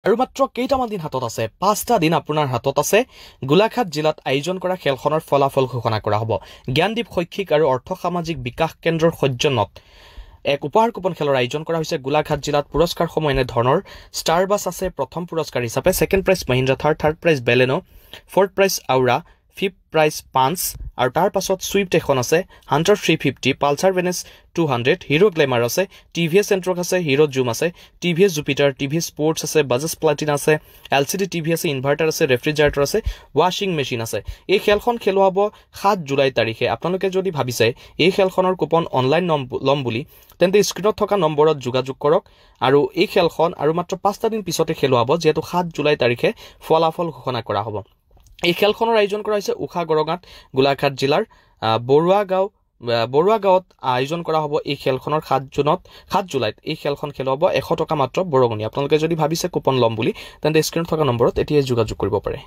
আৰু মাত্ৰ কেইটামান দিন হাতত আছে 5টা দিন আপোনাৰ হাতত আছে গোলাঘাট জিলাত আয়োজন কৰা খেলখনৰ ফলাফল ঘোষণা কৰা হ'ব জ্ঞানদীপ শৈক্ষিক আৰু অৰ্থ সামাজিক বিকাশ কেন্দ্ৰৰ সৌজন্যত এক উপহাৰ কুপন খেলৰ আয়োজন কৰা হৈছে গোলাঘাট জিলাত পুৰস্কাৰসমূহ এনে ধৰণৰ ষ্টাৰ বাছ আছে প্ৰথম পুৰস্কাৰ হিচাপে second prize Mahindra third prize Baleno fourth prize Aura fifth prize Punch আৰু তাৰ পাছত সুইফট এখন আছে হান্টাৰ 350 পালসাৰ ভেনেছ 200 হিৰো গ্লেমাৰ আছে টিভিএছ এন্ট্ৰক আছে হিৰো জুম আছে টিভিএছ জুপিটাৰ টিভিএছ স্পৰ্টছ আছে বাজাজ প্লাটিনা আছে এলচিডি টিভি আছে ইনভাৰ্টাৰ আছে ৰেফ্ৰিজাৰেটৰ আছে ৱাশ্বিং মেচিন আছে এই খেলখন খেলোৱা হ'ব 7 জুলাই তাৰিখে আপোনালোকে যদি ভাবিছে এই খেলখনৰ কুপন অনলাইন লম বুলি তেন্তে স্ক্ৰিনত থকা নম্বৰত যোগাযোগ কৰক আৰু এই খেলখন আৰু মাত্ৰ 5টা দিন পিছতে খেলোৱা হ'ব যেহেতু 7 জুলাই তাৰিখে ফলাফল ঘোষণা কৰা হ'ব এই খেলখনৰ আয়োজন কৰা হৈছে উখা গৰগাঁত গোলাঘাট জিলাৰ বৰুৱা গাঁৱত আয়োজন কৰা হ'ব এই খেলখনৰ 7 জুলাইত এই খেলখন খেলোৱা হ'ব 100 টকা মাত্ৰ বৰগনি আপোনালোকে যদি ভাবিছে কুপন লম বুলি তেন্তে স্ক্ৰিনত থকা নম্বৰত এতিয়াই যোগাযোগ কৰিব পাৰে